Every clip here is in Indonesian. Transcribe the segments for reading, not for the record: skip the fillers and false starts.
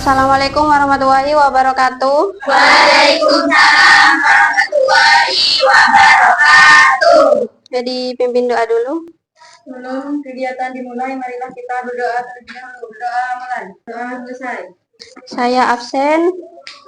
Assalamualaikum warahmatullahi wabarakatuh. Waalaikumsalam warahmatullahi wabarakatuh. Jadi pimpin doa dulu. Sebelum kegiatan dimulai, marilah kita berdoa terlebih dahulu. Berdoa mulai. Doa selesai. Saya absen.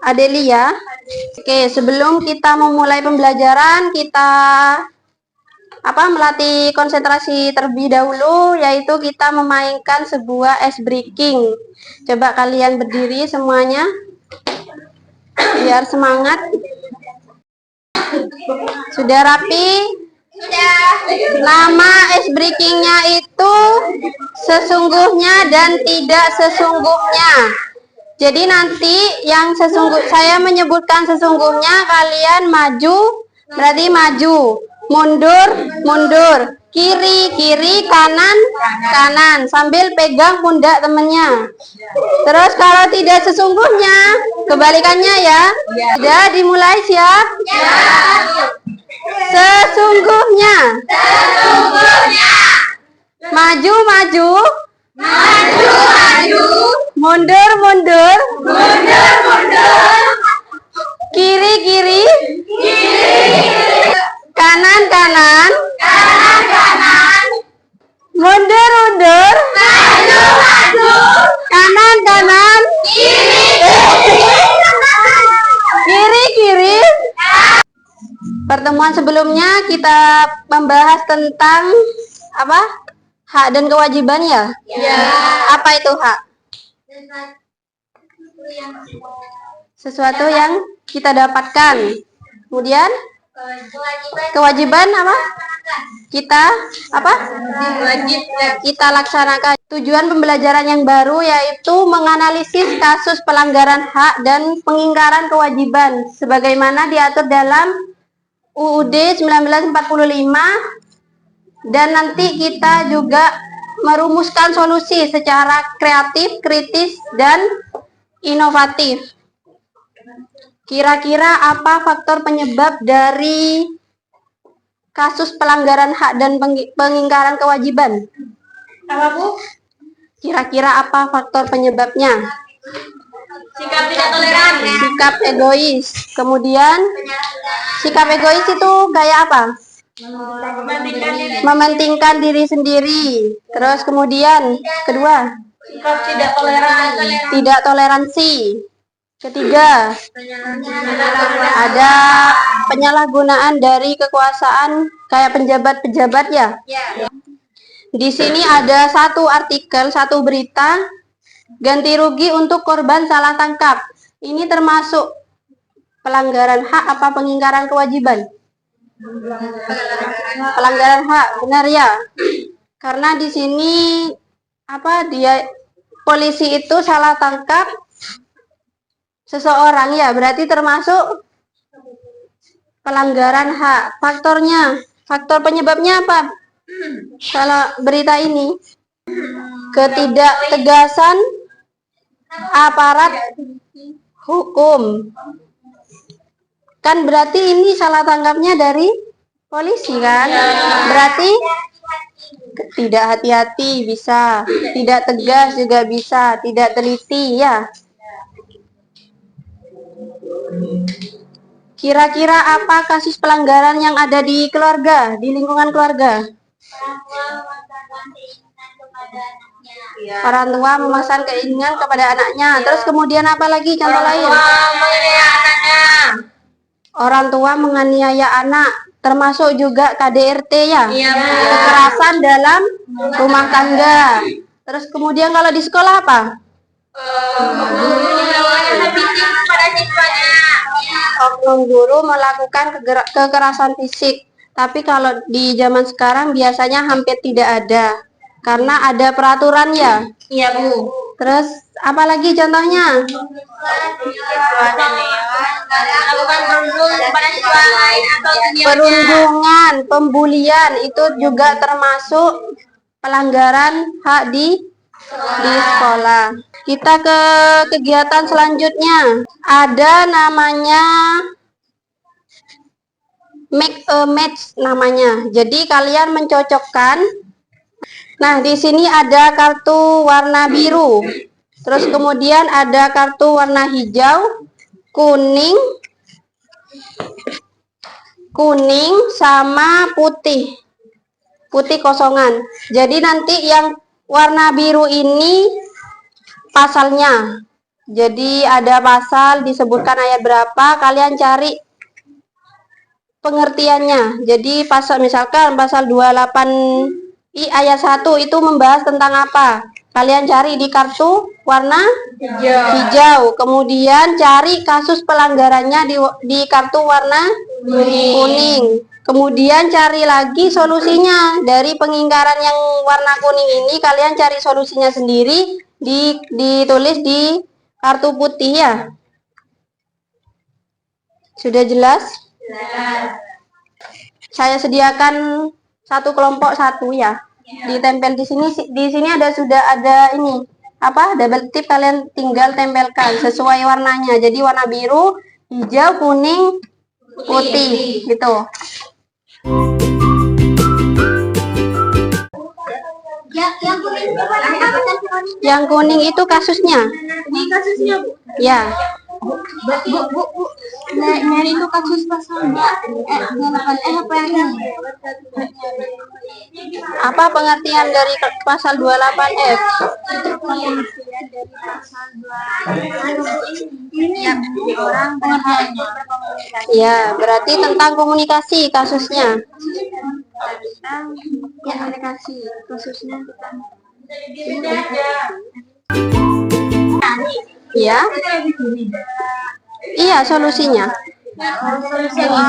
Adelia. Oke, sebelum kita memulai pembelajaran, kita melatih konsentrasi terlebih dahulu, yaitu kita memainkan sebuah ice breaking. Coba kalian berdiri semuanya biar semangat. Sudah rapi? Sudah. Nama ice breakingnya itu sesungguhnya dan tidak sesungguhnya. Jadi nanti yang saya menyebutkan sesungguhnya, kalian maju berarti maju, mundur mundur, kiri kiri, kanan kanan, sambil pegang pundak temennya. Terus kalau tidak sesungguhnya, kebalikannya ya. Sudah dimulai, siap? Sesungguhnya. Maju maju. Mundur mundur. Kiri kiri. Kanan kanan. Mundur mundur. Kanan kanan. Kiri kiri. Pertemuan sebelumnya kita membahas tentang hak dan kewajiban ya? Ya. Apa itu hak? Sesuatu yang kita dapatkan. Kemudian kewajiban apa? Kita laksanakan. Tujuan pembelajaran yang baru yaitu menganalisis kasus pelanggaran hak dan pengingkaran kewajiban sebagaimana diatur dalam UUD 1945, dan nanti kita juga merumuskan solusi secara kreatif, kritis, dan inovatif. Kira-kira apa faktor penyebab dari kasus pelanggaran hak dan pengingkaran kewajiban? Apa, Bu? Kira-kira apa faktor penyebabnya? Sikap tidak toleran. Sikap egois. Kemudian sikap egois itu kayak apa? Mementingkan diri sendiri. Terus kemudian kedua, Sikap tidak toleran. tidak toleransi. Ketiga, ada penyalahgunaan dari kekuasaan kayak pejabat-pejabat ya. Di sini ada satu artikel, satu berita, ganti rugi untuk korban salah tangkap. Ini termasuk pelanggaran hak apa pengingkaran kewajiban? Pelanggaran hak, benar ya? Karena di sini polisi itu salah tangkap seseorang ya, berarti termasuk pelanggaran hak. Faktor penyebabnya apa? Kalau berita ini, ketidaktegasan aparat hukum. Kan berarti ini salah tangkapnya dari polisi kan? Berarti tidak hati-hati bisa, tidak tegas juga bisa, tidak teliti ya. Kira-kira apa kasus pelanggaran yang ada di keluarga, di lingkungan keluarga? Orang tua memaksakan keinginan kepada anaknya. Terus kemudian apa lagi contoh lain? Orang tua menganiaya anak, termasuk juga KDRT ya? Kekerasan dalam rumah tangga. Terus kemudian kalau di sekolah apa? Oknum guru melakukan kekerasan fisik. Tapi kalau di zaman sekarang biasanya hampir tidak ada, karena ada peraturan ya. Iya, Bu. Terus apa lagi contohnya? Perundungan, pembulian itu juga termasuk pelanggaran hak di sekolah. Kita ke kegiatan selanjutnya. Ada namanya make a match namanya. Jadi kalian mencocokkan. Nah, di sini ada kartu warna biru. Terus kemudian ada kartu warna hijau, kuning, sama putih. Putih kosongan. Jadi nanti yang warna biru ini pasalnya. Jadi ada pasal disebutkan ayat berapa, kalian cari pengertiannya. Jadi pasal misalkan pasal 28I ayat 1 itu membahas tentang apa? Kalian cari di kartu warna hijau. Kemudian cari kasus pelanggarannya di kartu warna kuning. Kemudian cari lagi solusinya. Dari pengingkaran yang warna kuning ini kalian cari solusinya sendiri, ditulis di kartu putih ya. Sudah jelas? Saya sediakan satu kelompok satu ya. Ditempel di sini. Di sini sudah ada ini apa? Double tip, kalian tinggal tempelkan sesuai warnanya. Jadi warna biru, hijau, kuning, putih gitu. Yang kuning itu kasusnya. Ini kasusnya, Bu. Ya. Bu. Nyari itu kasus pasal apa yang ini? Apa pengertian dari pasal 28F? Ini orang Ya, berarti tentang komunikasi kasusnya. komunikasi khususnya Ya. Iya, solusinya.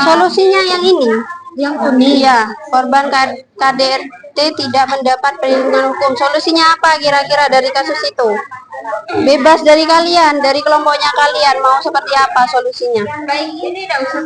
Solusinya yang ini. yang kuning. Iya, korban KDRT tidak mendapat perlindungan hukum. Solusinya apa kira-kira dari kasus itu? Bebas dari kalian, dari kelompoknya kalian, mau seperti apa solusinya? Baik, ini tidak usah.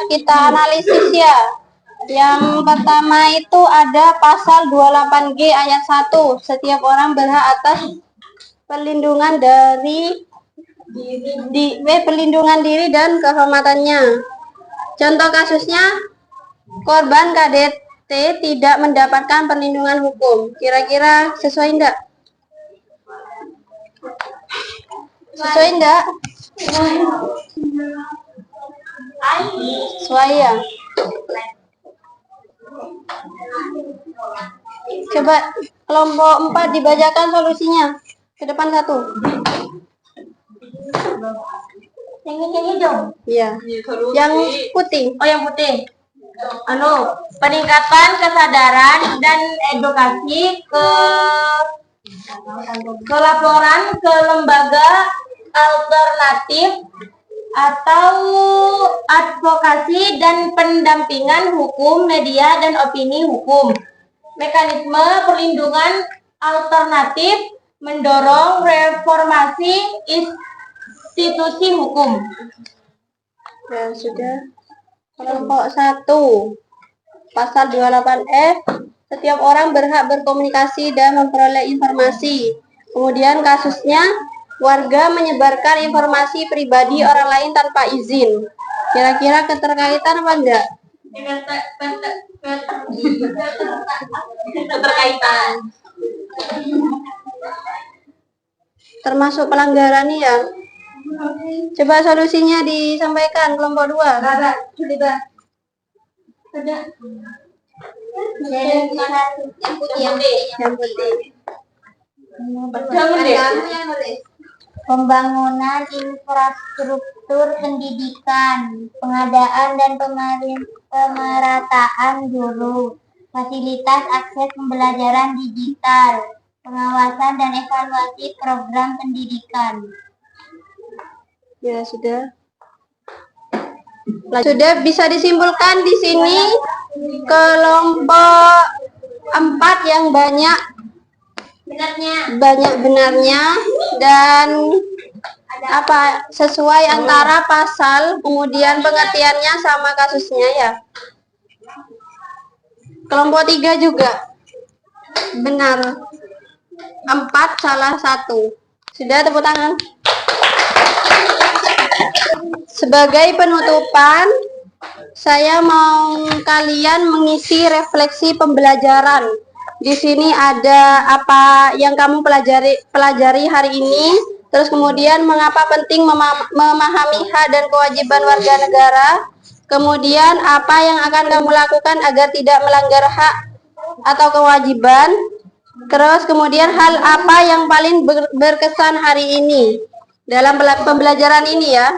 Kita analisis ya. Yang pertama itu ada pasal 28G ayat 1. Setiap orang berhak atas perlindungan perlindungan diri dan kehormatannya. Contoh kasusnya korban tidak mendapatkan perlindungan hukum. Kira-kira sesuai enggak? Sesuai enggak? Sesuai ya? Coba kelompok 4 dibacakan solusinya. Ke depan satu. Yang hijau. Iya. Yang putih. Oh, yang putih. Peningkatan kesadaran dan edukasi ke laporan ke lembaga alternatif atau advokasi dan pendampingan hukum, media dan opini hukum. Mekanisme perlindungan alternatif mendorong reformasi institusi hukum. Ya, sudah. Kelompok 1. Pasal 28F, setiap orang berhak berkomunikasi dan memperoleh informasi. Kemudian kasusnya, warga menyebarkan informasi pribadi orang lain tanpa izin. Kira-kira keterkaitan apa enggak? Keterkaitan. Termasuk pelanggaran nih ya. Coba solusinya disampaikan kelompok 2. Sudah. Yang putih. Pembangunan infrastruktur pendidikan, pengadaan dan pemerataan guru, fasilitas akses pembelajaran digital, pengawasan dan evaluasi program pendidikan. Ya, sudah. Sudah bisa disimpulkan di sini kelompok 4 yang banyak benarnya dan sesuai antara pasal, kemudian pengertiannya sama kasusnya ya. Kelompok 3 juga benar. 4 salah 1. Sudah, tepuk tangan. Sebagai penutupan, saya mau kalian mengisi refleksi pembelajaran. Di sini ada apa yang kamu pelajari hari ini, terus kemudian mengapa penting memahami hak dan kewajiban warga negara, kemudian apa yang akan kamu lakukan agar tidak melanggar hak atau kewajiban, terus kemudian hal apa yang paling berkesan hari ini dalam pembelajaran ini ya.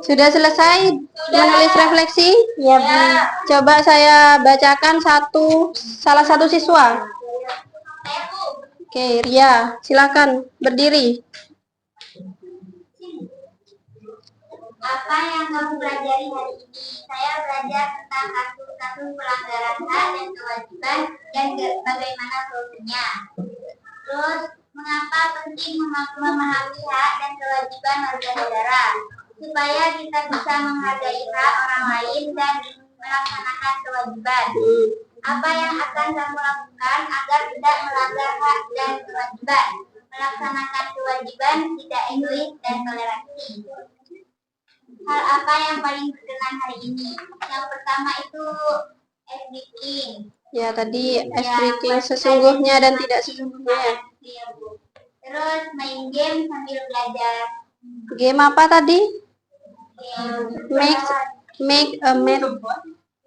Sudah selesai menulis refleksi? Ya, Bu. Coba saya bacakan salah satu siswa. Oke, Ria, silakan berdiri. Apa yang kamu pelajari hari ini? Saya belajar tentang kasus-kasus pelanggaran hak dan kewajiban dan bagaimana solusinya. Terus, mengapa penting memahami hak dan kewajiban warga negara? Supaya kita bisa menghargai hak orang lain dan melaksanakan kewajiban. Apa yang akan kamu lakukan agar tidak melanggar hak dan kewajiban? Melaksanakan kewajiban, tidak egois dan toleransi. Hal apa yang paling berkenan hari ini? Yang pertama itu ice breaking. Ya, tadi ice breaking sesungguhnya dan tidak sesungguhnya ya. Iya, Bu. Terus main game sambil belajar. Game apa tadi? Game Make a map.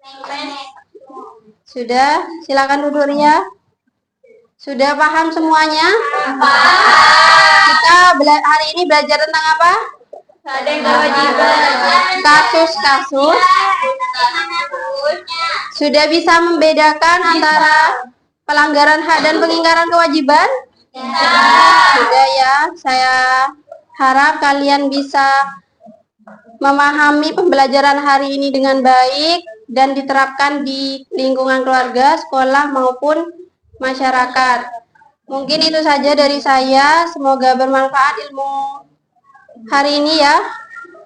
main. Sudah, silakan duduk Ria. Sudah paham semuanya? Kita hari ini belajar tentang apa? Hak dan kewajiban. Kasus-kasus. Sudah bisa membedakan antara pelanggaran hak dan pengingkaran kewajiban? Sudah ya, saya harap kalian bisa memahami pembelajaran hari ini dengan baik dan diterapkan di lingkungan keluarga, sekolah maupun masyarakat. Mungkin itu saja dari saya. Semoga bermanfaat ilmu hari ini ya.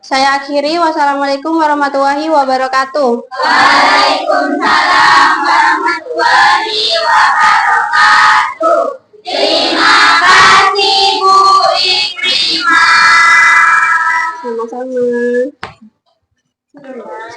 Saya akhiri. Wassalamualaikum warahmatullahi wabarakatuh. Waalaikumsalam warahmatullahi wabarakatuh. Sama-sama. Sudah.